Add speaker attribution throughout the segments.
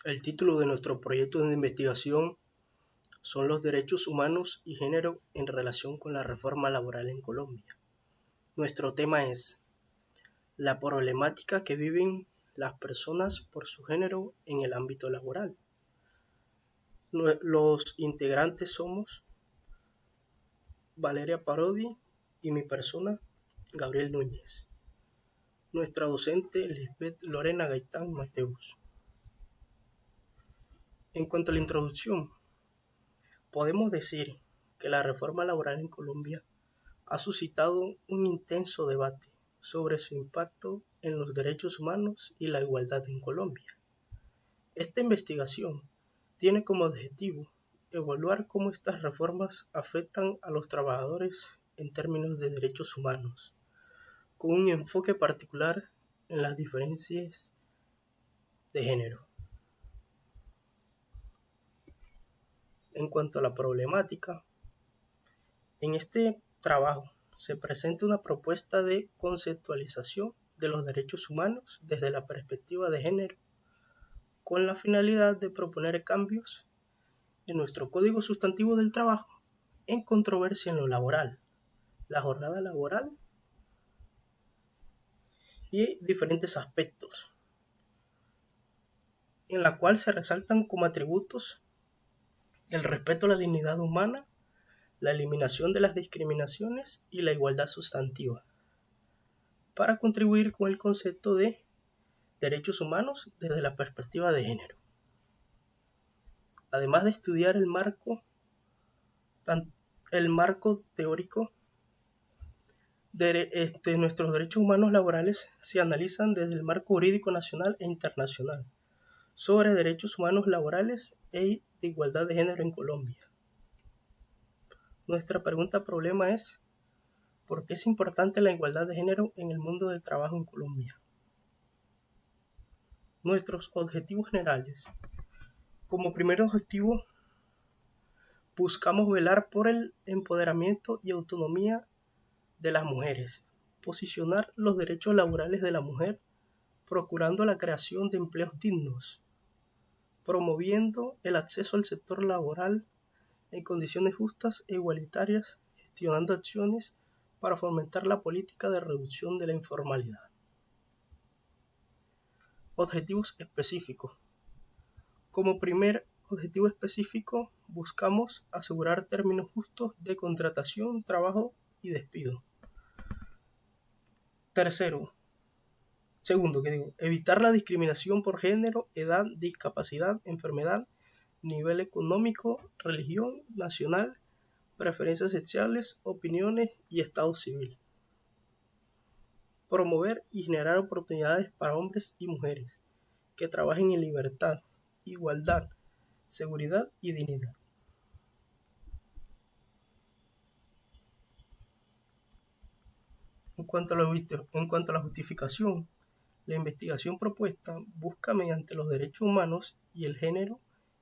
Speaker 1: El título de nuestro proyecto de investigación son los derechos humanos y género en relación con la reforma laboral en Colombia. Nuestro tema es la problemática que viven las personas por su género en el ámbito laboral. Los integrantes somos Valeria Parodi y mi persona, Gabriel Núñez. Nuestra docente, Lisbeth Lorena Gaitán Mateus. En cuanto a la introducción, podemos decir que la reforma laboral en Colombia ha suscitado un intenso debate sobre su impacto en los derechos humanos y la igualdad en Colombia. Esta investigación tiene como objetivo evaluar cómo estas reformas afectan a los trabajadores en términos de derechos humanos, con un enfoque particular en las diferencias de género. En cuanto a la problemática, en este trabajo se presenta una propuesta de conceptualización de los derechos humanos desde la perspectiva de género, con la finalidad de proponer cambios en nuestro Código Sustantivo del Trabajo en controversia en lo laboral, la jornada laboral y diferentes aspectos, en la cual se resaltan como atributos el respeto a la dignidad humana, la eliminación de las discriminaciones y la igualdad sustantiva, para contribuir con el concepto de derechos humanos desde la perspectiva de género. Además de estudiar el marco teórico de nuestros derechos humanos laborales, se analizan desde el marco jurídico nacional e internacional sobre derechos humanos laborales e de igualdad de género en Colombia. Nuestra pregunta problema es: ¿por qué es importante la igualdad de género en el mundo del trabajo en Colombia? Nuestros objetivos generales. Como primer objetivo, buscamos velar por el empoderamiento y autonomía de las mujeres, posicionar los derechos laborales de la mujer, procurando la creación de empleos dignos, promoviendo el acceso al sector laboral en condiciones justas e igualitarias, gestionando acciones para fomentar la política de reducción de la informalidad. Objetivos específicos. Como primer objetivo específico, buscamos asegurar términos justos de contratación, trabajo y despido. Segundo, evitar la discriminación por género, edad, discapacidad, enfermedad, nivel económico, religión, nacional, preferencias sexuales, opiniones y estado civil. Promover y generar oportunidades para hombres y mujeres que trabajen en libertad, igualdad, seguridad y dignidad. En cuanto a la justificación, la investigación propuesta busca, mediante los derechos humanos y el género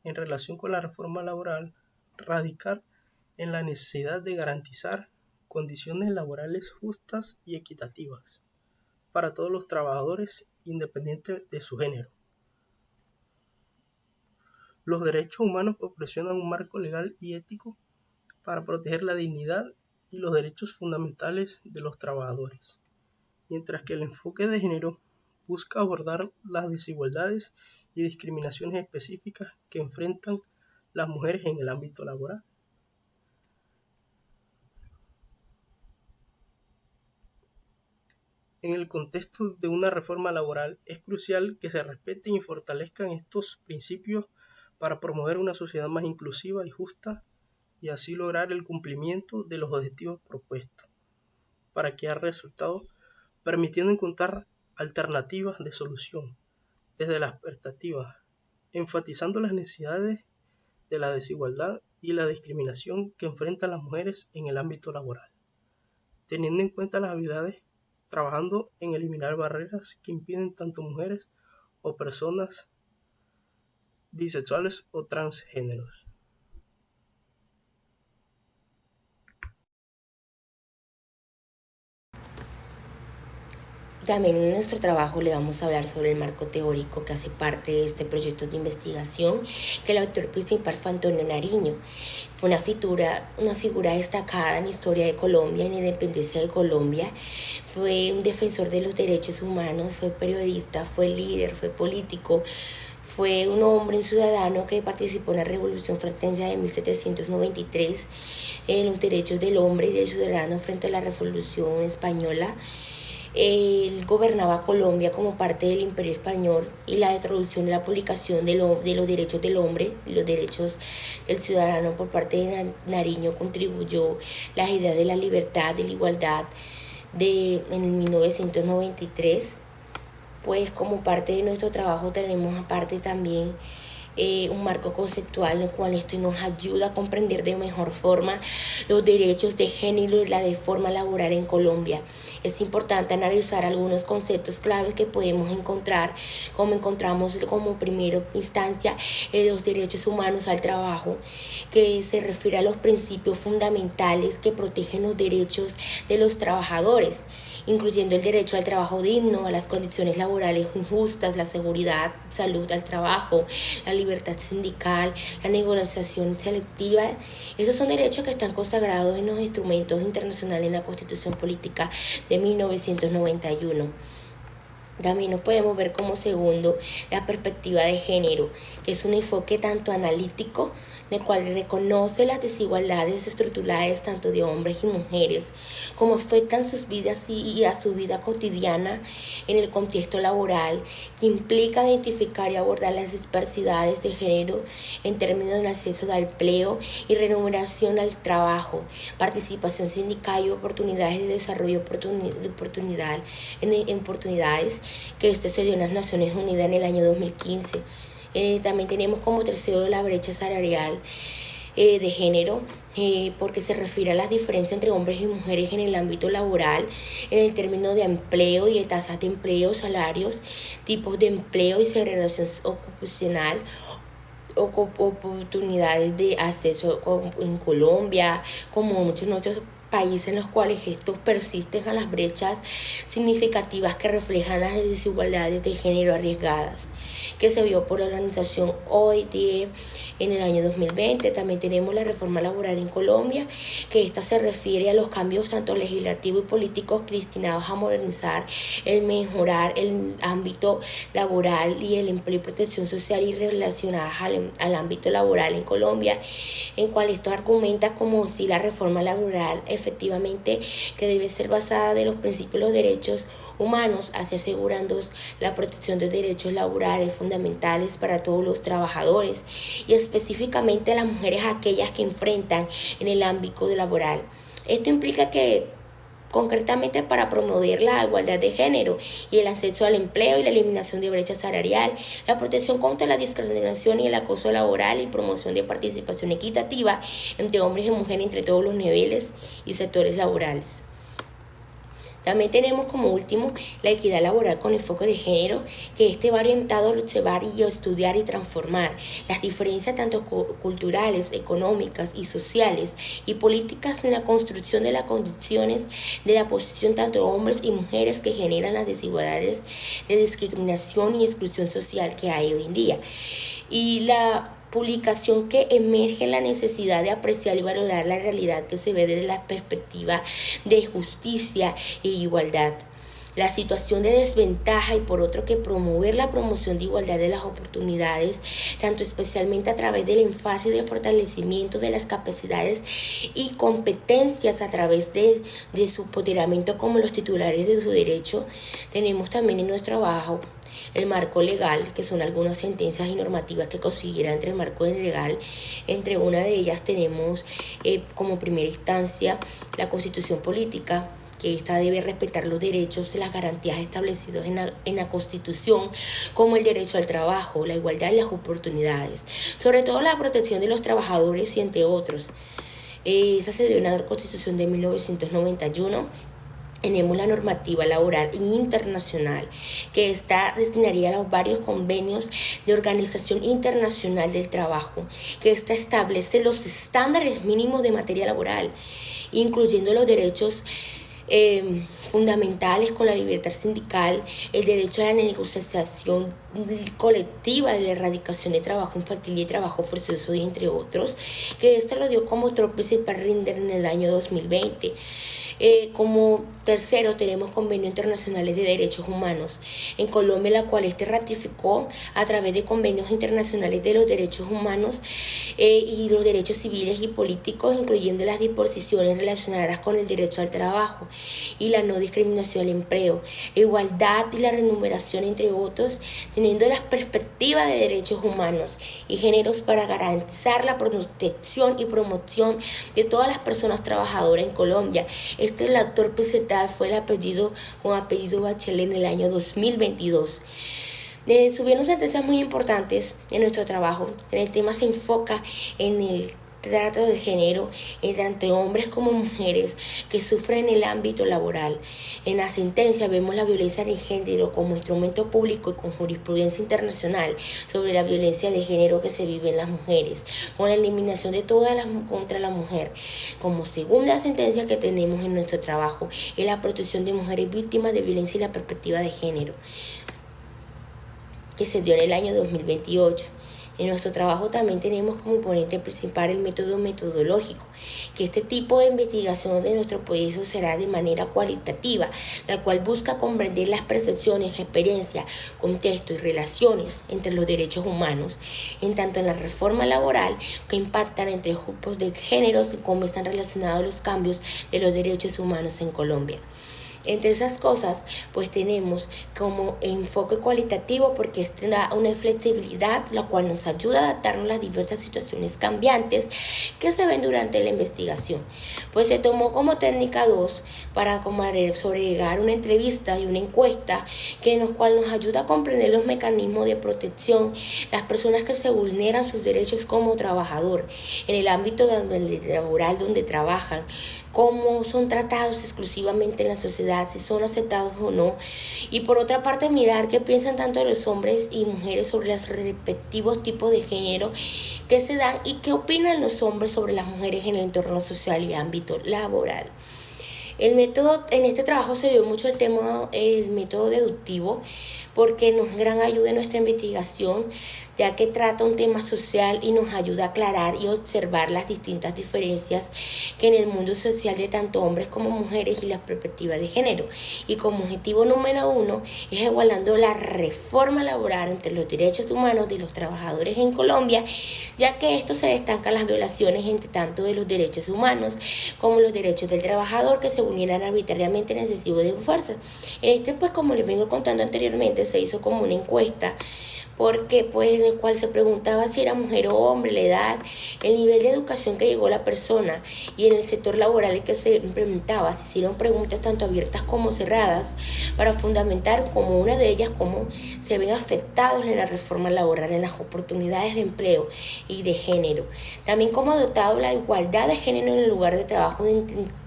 Speaker 1: en relación con la reforma laboral, radicar en la necesidad de garantizar condiciones laborales justas y equitativas para todos los trabajadores, independiente de su género. Los derechos humanos proporcionan un marco legal y ético para proteger la dignidad y los derechos fundamentales de los trabajadores, mientras que el enfoque de género busca abordar las desigualdades y discriminaciones específicas que enfrentan las mujeres en el ámbito laboral. En el contexto de una reforma laboral, es crucial que se respeten y fortalezcan estos principios para promover una sociedad más inclusiva y justa y así lograr el cumplimiento de los objetivos propuestos, para que haya resultados, permitiendo encontrar alternativas de solución desde las perspectivas, enfatizando las necesidades de la desigualdad y la discriminación que enfrentan las mujeres en el ámbito laboral, teniendo en cuenta las habilidades, trabajando en eliminar barreras que impiden tanto mujeres o personas bisexuales o transgéneros.
Speaker 2: también en nuestro trabajo le vamos a hablar sobre el marco teórico que hace parte de este proyecto de investigación, que el autor principal fue Antonio Nariño. Fue una figura destacada en la historia de Colombia, en la independencia de Colombia. Fue un defensor de los derechos humanos, fue periodista, fue líder, fue político. Fue un hombre, un ciudadano que participó en la Revolución Francesa de 1793, en los derechos del hombre y del ciudadano frente a la Revolución Española. Él gobernaba Colombia como parte del Imperio Español, y la introducción y la publicación de los derechos del hombre y los derechos del ciudadano por parte de Nariño contribuyó las ideas de la libertad, de la igualdad en 1993. Pues como parte de nuestro trabajo tenemos aparte también un marco conceptual en el cual esto nos ayuda a comprender de mejor forma los derechos de género y la de forma laboral en Colombia. Es importante analizar algunos conceptos claves que podemos encontrar, como encontramos como primera instancia los derechos humanos al trabajo, que se refiere a los principios fundamentales que protegen los derechos de los trabajadores, incluyendo el derecho al trabajo digno, a las condiciones laborales justas, la seguridad, salud al trabajo, la libertad sindical, la negociación selectiva. Esos son derechos que están consagrados en los instrumentos internacionales en la Constitución Política de 1991. También nos podemos ver como segundo la perspectiva de género, que es un enfoque tanto analítico, en el cual reconoce las desigualdades estructurales tanto de hombres y mujeres, como afectan sus vidas y a su vida cotidiana en el contexto laboral, que implica identificar y abordar las disparidades de género en términos de acceso al empleo y remuneración al trabajo, participación sindical y oportunidades de desarrollo de oportunidades, que se dio en las Naciones Unidas en el año 2015. También tenemos como tercero la brecha salarial de género, porque se refiere a las diferencias entre hombres y mujeres en el ámbito laboral, en el término de empleo y de tasas de empleo, salarios, tipos de empleo y segregación ocupacional, oportunidades de acceso en Colombia, como muchos otros países en los cuales estos persisten a las brechas significativas que reflejan las desigualdades de género arriesgadas, que se vio por la organización OIT en el año 2020. También tenemos la reforma laboral en Colombia, que esta se refiere a los cambios tanto legislativos y políticos destinados a modernizar, mejorar el ámbito laboral y el empleo y protección social y relacionadas al ámbito laboral en Colombia, en cual esto argumenta como si la reforma laboral efectivamente que debe ser basada de los principios de los derechos humanos, así asegurando la protección de derechos laborales fundamentales para todos los trabajadores y específicamente a las mujeres, aquellas que enfrentan en el ámbito laboral. Esto implica que concretamente para promover la igualdad de género y el acceso al empleo y la eliminación de brecha salarial, la protección contra la discriminación y el acoso laboral y promoción de participación equitativa entre hombres y mujeres entre todos los niveles y sectores laborales. También tenemos como último la equidad laboral con enfoque de género, que va orientado a observar y estudiar y transformar las diferencias tanto culturales, económicas y sociales y políticas en la construcción de las condiciones de la posición tanto de hombres y mujeres que generan las desigualdades de discriminación y exclusión social que hay hoy en día. Y la publicación que emerge la necesidad de apreciar y valorar la realidad que se ve desde la perspectiva de justicia e igualdad, la situación de desventaja, y por otro que promover la promoción de igualdad de las oportunidades, tanto especialmente a través del énfasis de fortalecimiento de las capacidades y competencias a través de su empoderamiento como los titulares de su derecho. Tenemos también en nuestro trabajo el marco legal, que son algunas sentencias y normativas que considera entre el marco legal. Entre una de ellas tenemos como primera instancia la Constitución Política, que esta debe respetar los derechos y las garantías establecidos en la Constitución, como el derecho al trabajo, la igualdad y las oportunidades, sobre todo la protección de los trabajadores y entre otros. Esa se dio en la Constitución de 1991. Tenemos la normativa laboral internacional, que destinaría a los varios convenios de Organización Internacional del Trabajo, que establece los estándares mínimos de materia laboral, incluyendo los derechos fundamentales con la libertad sindical, el derecho a la negociación colectiva de la erradicación de trabajo infantil y trabajo forzoso, y entre otros, que este lo dio como otro principal rinder en el año 2020. Como tercero tenemos convenios internacionales de derechos humanos en Colombia, la cual ratificó a través de convenios internacionales de los derechos humanos y los derechos civiles y políticos, incluyendo las disposiciones relacionadas con el derecho al trabajo y la no discriminación al empleo, la igualdad y la remuneración, entre otros, teniendo las perspectivas de derechos humanos y géneros para garantizar la protección y promoción de todas las personas trabajadoras en Colombia. El actor principal fue el apellido Bachelet en el año 2022. Subieron sentencias muy importantes en nuestro trabajo. En el tema se enfoca en el trato de género entre hombres como mujeres que sufren en el ámbito laboral. En la sentencia vemos la violencia de género como instrumento público y con jurisprudencia internacional sobre la violencia de género que se vive en las mujeres, con la eliminación de todas las contra la mujer. Como segunda sentencia que tenemos en nuestro trabajo es la protección de mujeres víctimas de violencia y la perspectiva de género, que se dio en el año 2028. En nuestro trabajo también tenemos como ponente principal el método metodológico, que este tipo de investigación de nuestro proyecto será de manera cualitativa, la cual busca comprender las percepciones, experiencias, contexto y relaciones entre los derechos humanos, en tanto en la reforma laboral que impactan entre grupos de géneros y cómo están relacionados los cambios de los derechos humanos en Colombia. Entre esas cosas, pues tenemos como enfoque cualitativo, porque esto da una flexibilidad, la cual nos ayuda a adaptarnos a las diversas situaciones cambiantes que se ven durante la investigación. Pues se tomó como técnica 2 para sobregar una entrevista y una encuesta, que en los cual nos ayuda a comprender los mecanismos de protección, las personas que se vulneran sus derechos como trabajador en el ámbito laboral donde trabajan, cómo son tratados exclusivamente en la sociedad, si son aceptados o no. Y por otra parte, mirar qué piensan tanto los hombres y mujeres sobre los respectivos tipos de género que se dan y qué opinan los hombres sobre las mujeres en el entorno social y ámbito laboral. El método, en este trabajo se vio mucho el método deductivo, porque nos gran ayuda en nuestra investigación, ya que trata un tema social y nos ayuda a aclarar y observar las distintas diferencias que en el mundo social de tanto hombres como mujeres y las perspectivas de género. Y como objetivo número 1 es igualando la reforma laboral entre los derechos humanos de los trabajadores en Colombia, ya que esto se destacan las violaciones entre tanto de los derechos humanos como los derechos del trabajador, que se vulneran arbitrariamente en excesivo de fuerza. Pues como les vengo contando anteriormente, se hizo como una encuesta, porque pues en el cual se preguntaba si era mujer o hombre, la edad, el nivel de educación que llegó la persona y en el sector laboral el que se implementaba. Se hicieron preguntas tanto abiertas como cerradas para fundamentar como una de ellas cómo se ven afectados en la reforma laboral en las oportunidades de empleo y de género. También cómo ha adoptado la igualdad de género en el lugar de trabajo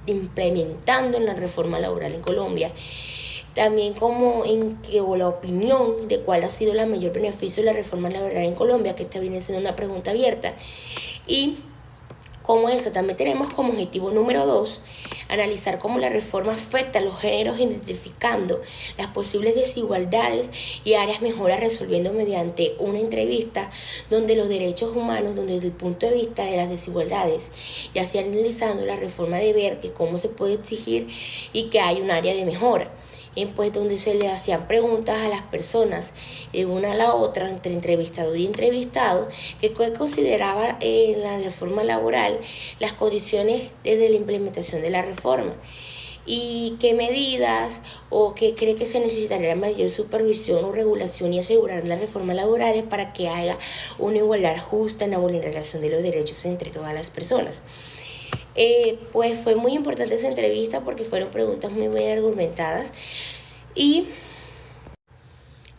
Speaker 2: implementando en la reforma laboral en Colombia. También como o la opinión de cuál ha sido el mayor beneficio de la reforma laboral en Colombia, que esta viene siendo una pregunta abierta. Y como eso, también tenemos como objetivo número 2, analizar cómo la reforma afecta a los géneros, identificando las posibles desigualdades y áreas mejoras, resolviendo mediante una entrevista donde los derechos humanos, donde desde el punto de vista de las desigualdades, y así analizando la reforma de ver que cómo se puede exigir y que hay un área de mejora. Pues donde se le hacían preguntas a las personas de una a la otra, entre entrevistador y entrevistado, que consideraba en la reforma laboral las condiciones desde la implementación de la reforma y qué medidas o qué cree que se necesitaría mayor supervisión o regulación y asegurar las reformas laborales para que haya una igualdad justa en la vulneración de los derechos entre todas las personas. Pues fue muy importante esa entrevista porque fueron preguntas muy bien argumentadas. Y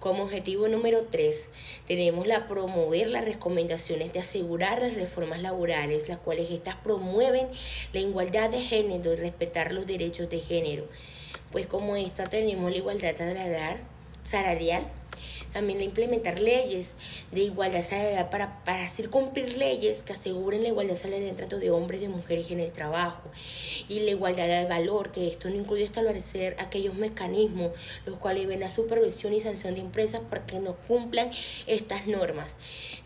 Speaker 2: como objetivo número 3 tenemos promover las recomendaciones de asegurar las reformas laborales, las cuales estas promueven la igualdad de género y respetar los derechos de género. Pues como esta tenemos la igualdad salarial, También la implementar leyes de igualdad salarial para hacer cumplir leyes que aseguren la igualdad salarial en trato de hombres y de mujeres en el trabajo. Y la igualdad del valor, que esto no incluye establecer aquellos mecanismos los cuales ven la supervisión y sanción de empresas para que no cumplan estas normas.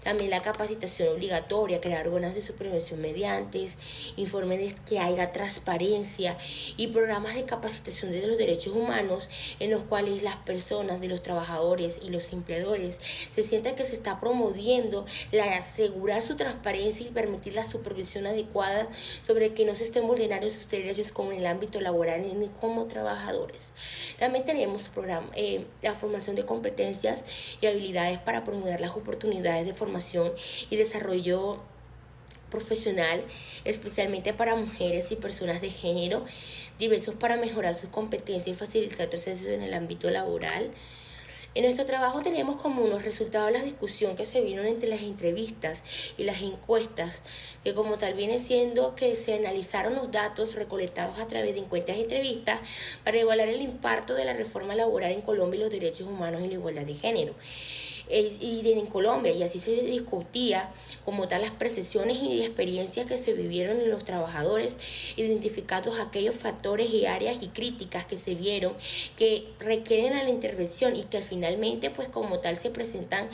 Speaker 2: También la capacitación obligatoria, crear órganos de supervisión mediante informes de que haya transparencia y programas de capacitación de los derechos humanos en los cuales las personas, de los trabajadores y los empleadores se sientan que se está promoviendo la asegurar su transparencia y permitir la supervisión adecuada sobre que no se estén vulnerando sus derechos como en el ámbito laboral ni como trabajadores. También tenemos la formación de competencias y habilidades para promover las oportunidades de formación y desarrollo profesional, especialmente para mujeres y personas de género diversos para mejorar sus competencias y facilitar procesos en el ámbito laboral. En nuestro trabajo tenemos como unos resultados la discusión que se vieron entre las entrevistas y las encuestas, que como tal viene siendo que se analizaron los datos recolectados a través de encuestas y entrevistas para evaluar el impacto de la reforma laboral en Colombia y los derechos humanos y la igualdad de género. Y en Colombia, y así se discutía como tal las percepciones y experiencias que se vivieron en los trabajadores, identificando aquellos factores y áreas y críticas que se vieron que requieren a la intervención y que finalmente pues como tal se presentan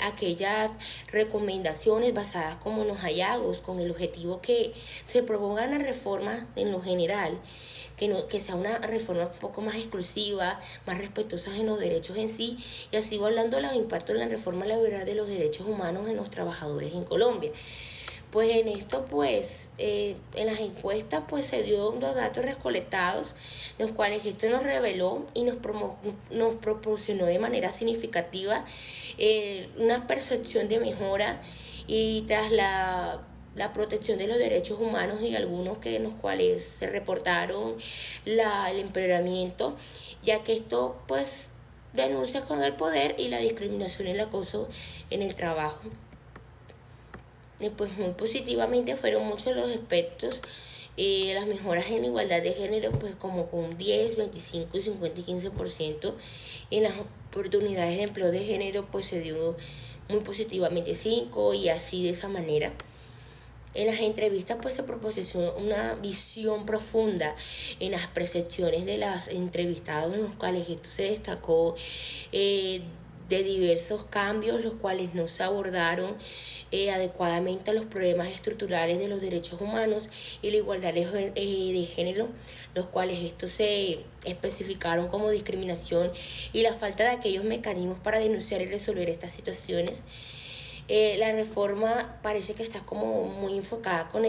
Speaker 2: aquellas recomendaciones basadas como en los hallazgos con el objetivo que se proponga una reforma en lo general, que sea una reforma un poco más exclusiva, más respetuosa en los derechos en sí, y así va hablando de los impactos de la reforma laboral de los derechos humanos en los trabajadores en Colombia. Pues en esto, pues, en las encuestas, pues se dio los datos recolectados, los cuales esto nos reveló y nos proporcionó de manera significativa una percepción de mejora y tras la protección de los derechos humanos y algunos que en los cuales se reportaron el empeoramiento, ya que esto pues denuncia con el poder y la discriminación y el acoso en el trabajo. Y pues muy positivamente fueron muchos los aspectos y las mejoras en la igualdad de género, pues como con 10, 25 y 50 y 15%. Y en las oportunidades de empleo de género pues se dio muy positivamente 5 y así de esa manera. En las entrevistas pues se proporcionó una visión profunda en las percepciones de las entrevistadas, en los cuales esto se destacó de diversos cambios, los cuales no se abordaron adecuadamente a los problemas estructurales de los derechos humanos y la igualdad de género, los cuales estos se especificaron como discriminación y la falta de aquellos mecanismos para denunciar y resolver estas situaciones. La reforma parece que está como muy enfocada con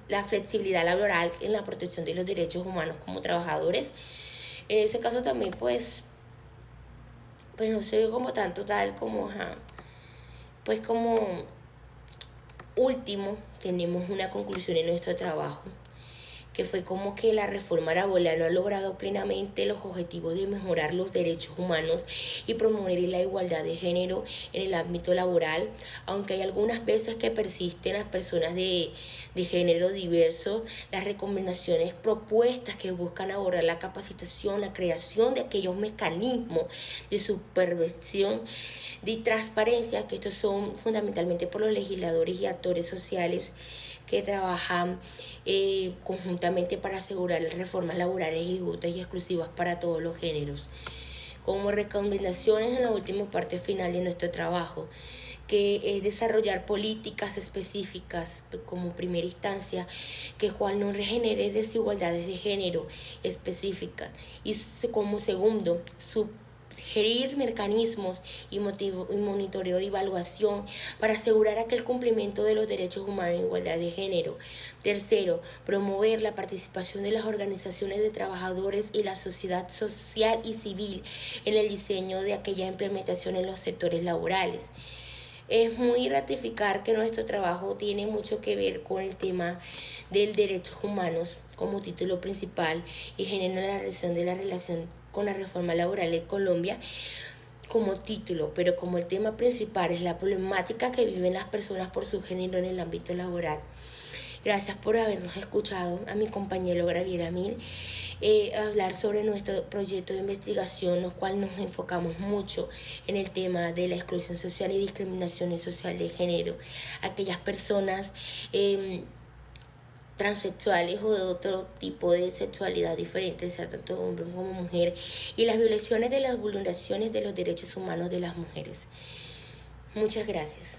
Speaker 2: la flexibilidad laboral en la protección de los derechos humanos como trabajadores. En ese caso también pues no se ve como tanto tal como, pues como último tenemos una conclusión en nuestro trabajo, que fue como que la reforma laboral no ha logrado plenamente los objetivos de mejorar los derechos humanos y promover la igualdad de género en el ámbito laboral, aunque hay algunas veces que persisten las personas de género diverso, las recomendaciones propuestas que buscan abordar la capacitación, la creación de aquellos mecanismos de supervisión, de transparencia, que estos son fundamentalmente por los legisladores y actores sociales que trabajan conjuntamente para asegurar las reformas laborales y justas y exclusivas para todos los géneros. Como recomendaciones en la última parte final de nuestro trabajo, que es desarrollar políticas específicas como primera instancia, que cual no regenere desigualdades de género específicas, y como segundo, sugerir mecanismos y monitoreo y evaluación para asegurar aquel cumplimiento de los derechos humanos e igualdad de género. Tercero, promover la participación de las organizaciones de trabajadores y la sociedad social y civil en el diseño de aquella implementación en los sectores laborales. Es muy gratificar que nuestro trabajo tiene mucho que ver con el tema del derechos humanos como título principal y genera la relación de la relación con la reforma laboral en Colombia como título, pero como el tema principal es la problemática que viven las personas por su género en el ámbito laboral, Gracias por habernos escuchado a mi compañero Gabriela Mil hablar sobre nuestro proyecto de investigación, en el cual nos enfocamos mucho en el tema de la exclusión social y discriminación social de género. Aquellas personas transexuales o de otro tipo de sexualidad diferente, sea tanto hombre como mujer, y las violaciones de las vulneraciones de los derechos humanos de las mujeres. Muchas gracias.